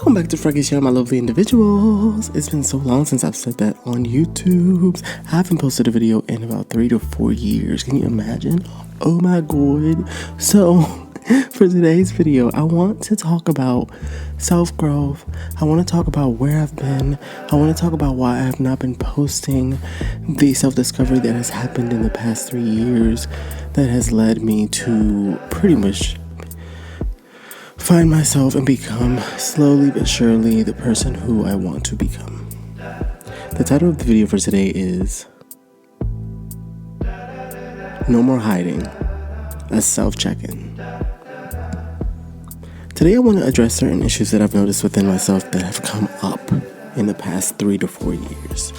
Welcome back to Freaky Show, my lovely individuals. It's been so long since I've said that on YouTube. I haven't posted a video in about 3 to 4 years. Can you imagine? Oh my god. So, for today's video, I want to talk about self-growth. I want to talk about where I've been. I want to talk about why I have not been posting the self-discovery that has happened in the past 3 years that has led me to pretty much find myself and become slowly but surely the person who I want to become. The title of the video for today is No More Hiding, a self-check-in. Today I want to address certain issues that I've noticed within myself that have come up in the past 3 to 4 years.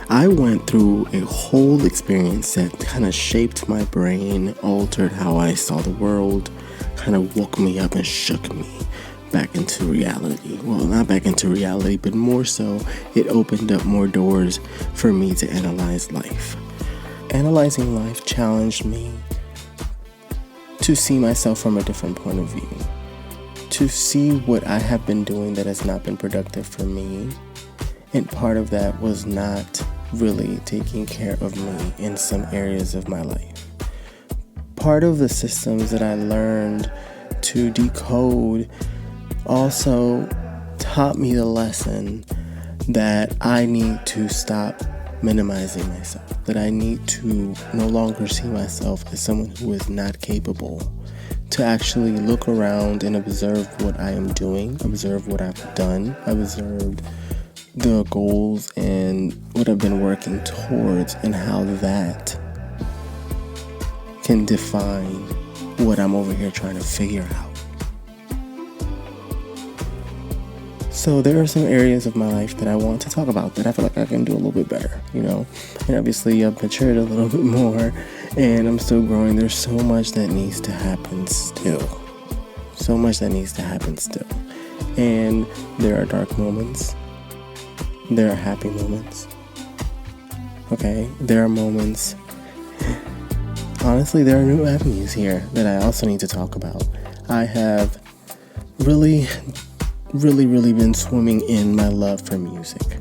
I went through a whole experience that kind of shaped my brain, altered how I saw the world, kind of woke me up and shook me back into reality. Well, not back into reality, but more so, it opened up more doors for me to analyze life. Analyzing life challenged me to see myself from a different point of view, to see what I have been doing that has not been productive for me, and part of that was not really taking care of me in some areas of my life. Part of the systems that I learned to decode also taught me the lesson that I need to stop minimizing myself, that I need to no longer see myself as someone who is not capable, to actually look around and observe what I am doing, observe what I've done, observe the goals and what I've been working towards, and how that can define what I'm over here trying to figure out. So there are some areas of my life that I want to talk about that I feel like I can do a little bit better, and obviously I've matured a little bit more and I'm still growing. There's so much that needs to happen still. And there are dark moments. There are happy moments. Okay, there are moments. Honestly, there are new avenues here that I also need to talk about. I have really been swimming in my love for music.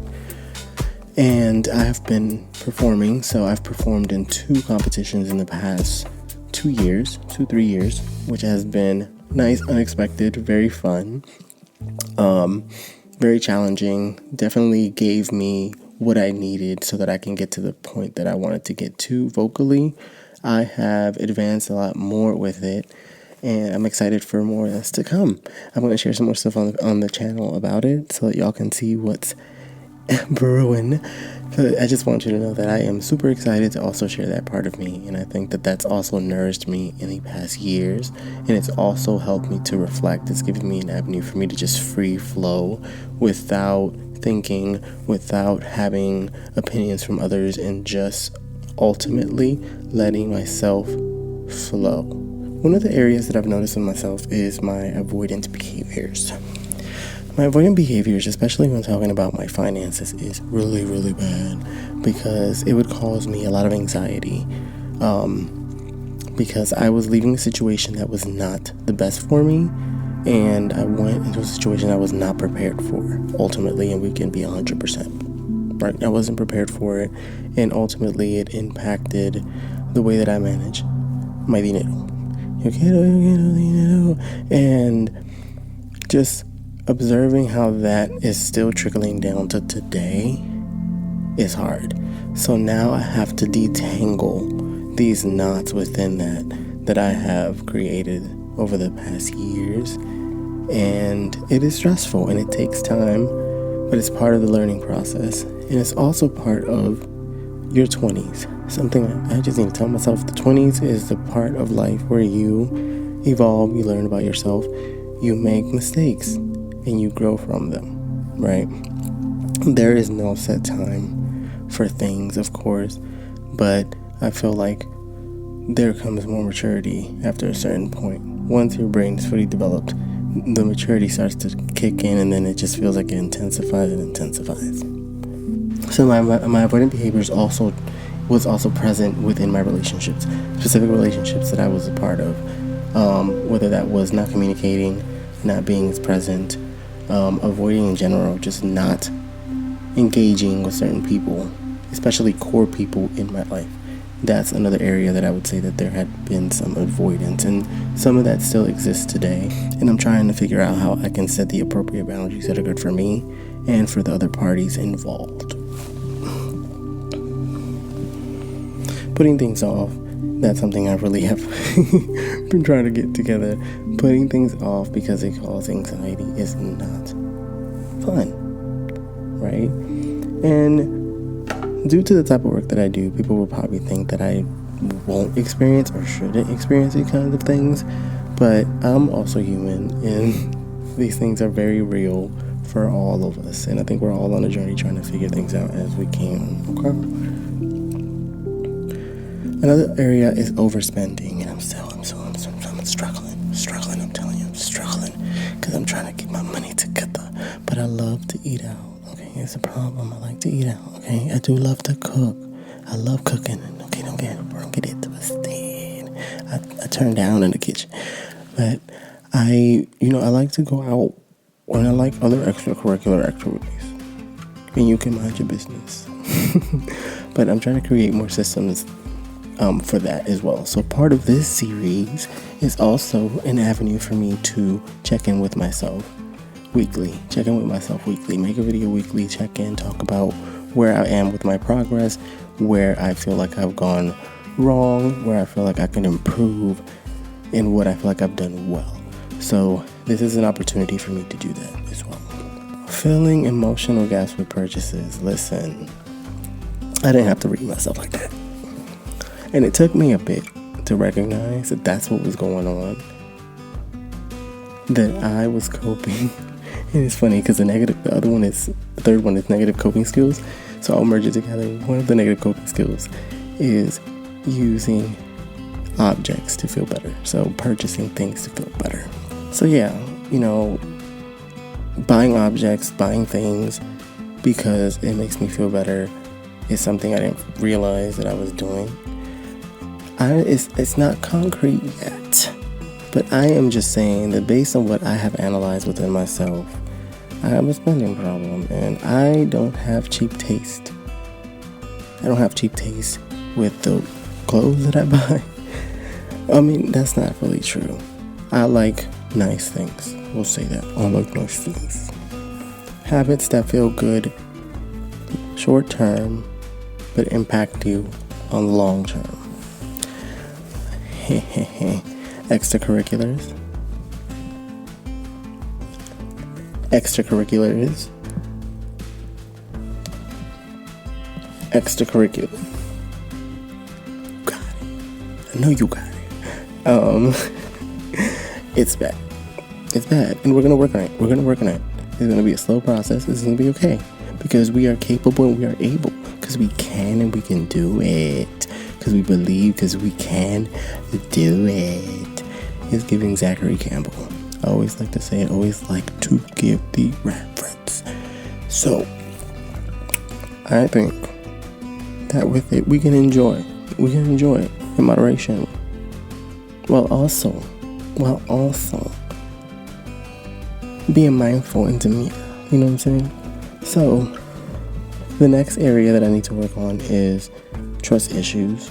And I have been performing, so I've performed in 2 competitions in the past 3 years, which has been nice, unexpected, very fun, very challenging, definitely gave me what I needed so that I can get to the point that I wanted to get to vocally. I have advanced a lot more with it, and I'm excited for more that's to come. I'm going to share some more stuff on the channel about it so that y'all can see what's brewing. But I just want you to know that I am super excited to also share that part of me, and I think that that's also nourished me in the past years, and it's also helped me to reflect. It's given me an avenue for me to just free flow without thinking, without having opinions from others, and just ultimately letting myself flow. One of the areas that I've noticed in myself is my avoidant behaviors. My avoidant behaviors, especially when talking about my finances, is really bad because it would cause me a lot of anxiety because I was leaving a situation that was not the best for me, and I went into a situation I was not prepared for ultimately, and we can be 100%. Right, I wasn't prepared for it, and ultimately it impacted the way that I manage my dinero. And just observing how that is still trickling down to today is hard. So now I have to detangle these knots within that I have created over the past years, and it is stressful and it takes time, but it's part of the learning process. And it's also part of your 20s. Something I just need to tell myself, the 20s is the part of life where you evolve, you learn about yourself, you make mistakes, and you grow from them, right? There is no set time for things, of course, but I feel like there comes more maturity after a certain point. Once your brain is fully developed, the maturity starts to kick in, and then it just feels like it intensifies. So my avoidant behaviors was also present within my relationships, specific relationships that I was a part of, whether that was not communicating, not being as present, avoiding in general, just not engaging with certain people, especially core people in my life. That's another area that I would say that there had been some avoidance, and some of that still exists today. And I'm trying to figure out how I can set the appropriate boundaries that are good for me and for the other parties involved. Putting things off, that's something I really have been trying to get together. Putting things off because it causes anxiety is not fun, right? And due to the type of work that I do, people will probably think that I won't experience or shouldn't experience these kinds of things, but I'm also human, and these things are very real for all of us, and I think we're all on a journey trying to figure things out as we can. Okay. Another area is overspending, and I'm struggling. I'm telling you, I'm struggling because I'm trying to get my money together. But I love to eat out. Okay, it's a problem. I like to eat out. Okay, I do love to cook. I love cooking. Okay, don't get it twisted. I turn down in the kitchen, but I like to go out when I like other extracurricular activities, and you can mind your business. But I'm trying to create more systems for that as well. So part of this series is also an avenue for me to check in with myself weekly. Make a video weekly, check in, talk about where I am with my progress, where I feel like I've gone wrong, where I feel like I can improve, and what I feel like I've done well. So this is an opportunity for me to do that as well. Feeling emotional gaps with purchases. Listen, I didn't have to read myself like that. And it took me a bit to recognize that that's what was going on, that I was coping. And it's funny because the third one is negative coping skills. So I'll merge it together. One of the negative coping skills is using objects to feel better. So purchasing things to feel better. So yeah, buying objects, buying things because it makes me feel better is something I didn't realize that I was doing. It's not concrete yet, but I am just saying that based on what I have analyzed within myself, I have a spending problem, and I don't have cheap taste. I don't have cheap taste with the clothes that I buy. I mean, that's not really true. I like nice things. We'll say that. I like nice things. Habits that feel good short term, but impact you on the long term. Extracurriculars. Got it. I know you got it. It's bad. And we're gonna work on it. It's gonna be a slow process. It's gonna be okay. Because we are capable and we are able. Because we can and we can do it. Because we believe, because we can do it. It's giving Zachary Campbell. I always like to say it, always like to give the reference. So, I think that with it, we can enjoy it in moderation. While also being mindful and demeanor. You know what I'm saying? So, the next area that I need to work on is trust issues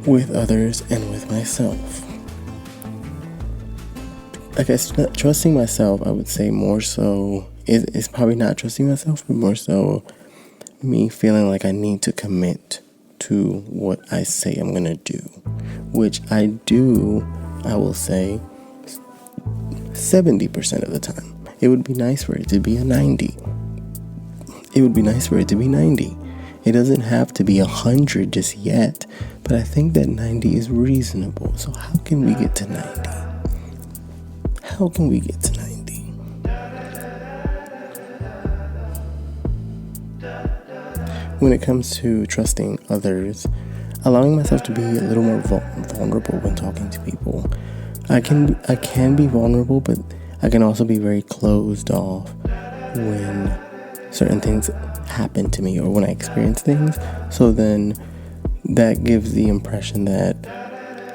with others and with myself. I guess trusting myself, I would say more so, is probably not trusting myself, but more so me feeling like I need to commit to what I say I'm going to do, which I do, I will say, 70% of the time. It would be nice for it to be a 90. It doesn't have to be 100 just yet, but I think that 90 is reasonable. So how can we get to 90? When it comes to trusting others, allowing myself to be a little more vulnerable when talking to people. I can be vulnerable, but I can also be very closed off when certain things happen to me or when I experience things. So then that gives the impression that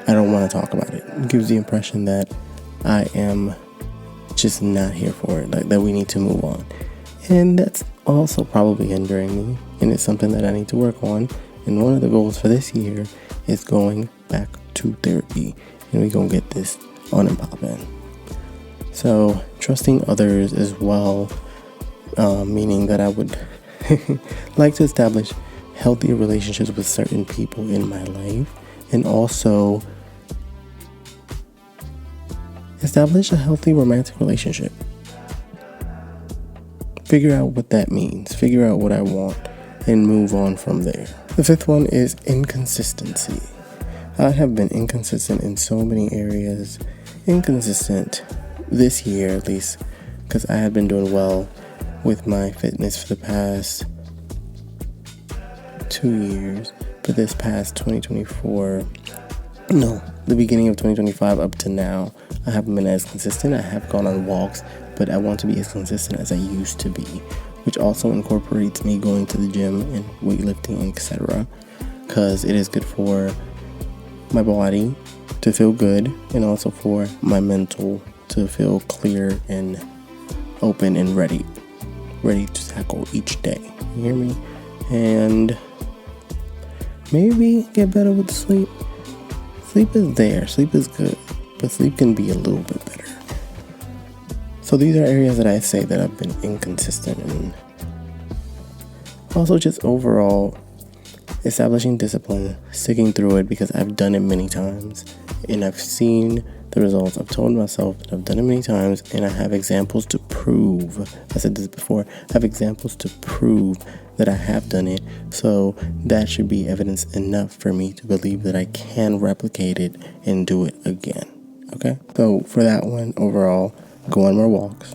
I don't want to talk about it. It gives the impression that I am just not here for it, like that we need to move on. And that's also probably hindering me, and it's something that I need to work on. And one of the goals for this year is going back to therapy, and we're gonna get this on and poppin'. So trusting others as well, meaning that I would like to establish healthy relationships with certain people in my life, and also establish a healthy romantic relationship. Figure out what that means, figure out what I want, and move on from there. The fifth one is inconsistency. I have been inconsistent in so many areas. Inconsistent this year, at least, because I have been doing well with my fitness for the past 2 years. For this past 2024, the beginning of 2025 up to now, I haven't been as consistent. I have gone on walks, but I want to be as consistent as I used to be, which also incorporates me going to the gym and weightlifting, etc., because it is good for my body to feel good, and also for my mental to feel clear and open and ready to tackle each day. You hear me? And maybe get better with sleep. Sleep is there. Sleep is good, but sleep can be a little bit better. So these are areas that I say that I've been inconsistent in. Also, just overall establishing discipline, sticking through it, because I've done it many times and I've seen the results. I've told myself that I've done it many times, and I have examples to prove. I said this before. I have examples to prove that I have done it. So that should be evidence enough for me to believe that I can replicate it and do it again. Okay? So for that one, overall, go on more walks.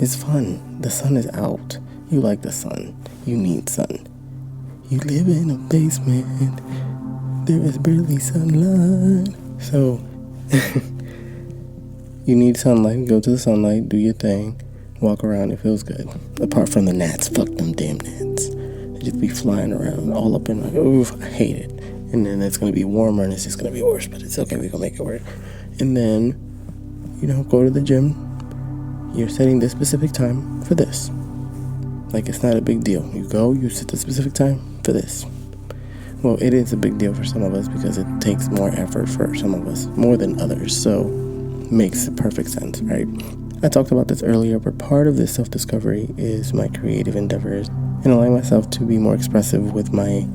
It's fun. The sun is out. You like the sun. You need sun. You live in a basement. There is barely sunlight. So, you need sunlight. Go to the sunlight. Do your thing. Walk around. It feels good. Apart from the gnats. Fuck them damn gnats. They just be flying around all up in my... Oof, I hate it. And then it's going to be warmer and it's just going to be worse. But it's okay. We're going to make it work. And then, go to the gym. You're setting this specific time for this. Like, it's not a big deal. You go, you set the specific time for this. Well, it is a big deal for some of us because it takes more effort for some of us, more than others. So, makes perfect sense, right? I talked about this earlier, but part of this self-discovery is my creative endeavors and allowing myself to be more expressive with my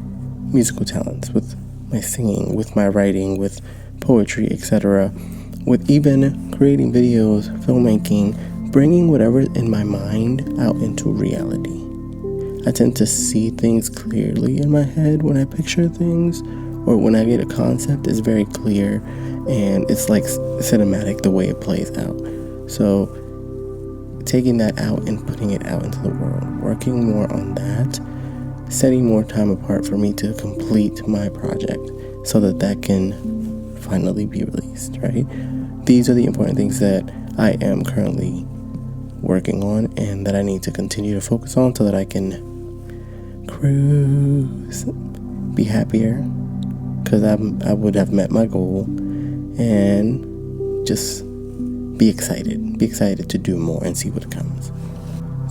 musical talents, with my singing, with my writing, with poetry, etc., with even creating videos, filmmaking, bringing whatever in my mind out into reality. I tend to see things clearly in my head when I picture things, or when I get a concept, it's very clear and it's like cinematic the way it plays out. So taking that out and putting it out into the world, working more on that, setting more time apart for me to complete my project so that can finally be released, right? These are the important things that I am currently working on and that I need to continue to focus on so that I can cruise, be happier, because I would have met my goal, and just be excited to do more and see what comes.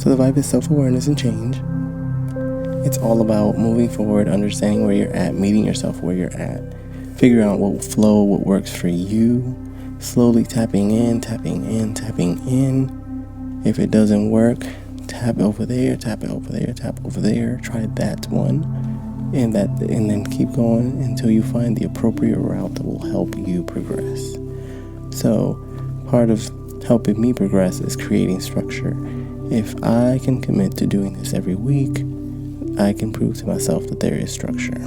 So the vibe is self-awareness and change. It's all about moving forward, understanding where you're at, meeting yourself where you're at, figuring out what will flow, what works for you, slowly tapping in. If it doesn't work, tap over there, try that one, and then keep going until you find the appropriate route that will help you progress. So part of helping me progress is creating structure. If I can commit to doing this every week, I can prove to myself that there is structure.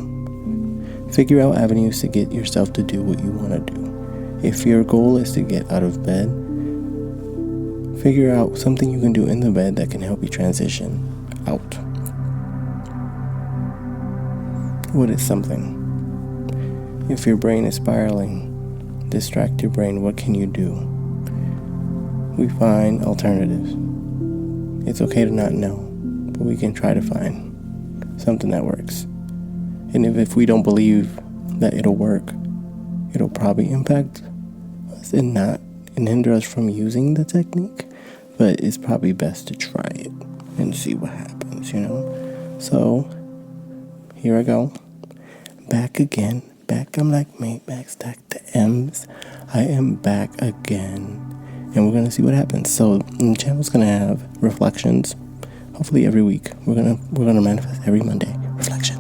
Figure out avenues to get yourself to do what you want to do. If your goal is to get out of bed, figure out something you can do in the bed that can help you transition out. What is something? If your brain is spiraling, distract your brain. What can you do? We find alternatives. It's okay to not know, but we can try to find something that works. And if we don't believe that it'll work, it'll probably impact fast and hinder us from using the technique, but it's probably best to try it and see what happens, So, here I go. Back again. I'm like Maybach, stack the M's. I am back again. And we're going to see what happens. So, the channel's going to have reflections. Hopefully every week. We're gonna manifest every Monday. Reflection.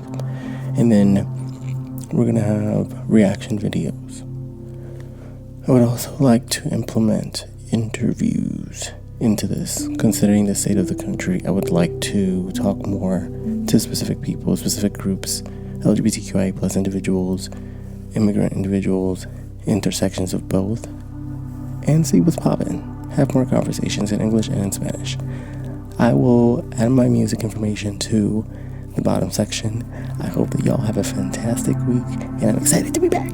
And then we're going to have reaction videos. I would also like to implement interviews into this. Considering the state of the country, I would like to talk more to specific people, specific groups, LGBTQIA plus individuals, immigrant individuals, intersections of both, and see what's poppin'. Have more conversations in English and in Spanish. I will add my music information to the bottom section. I hope that y'all have a fantastic week, and I'm excited to be back.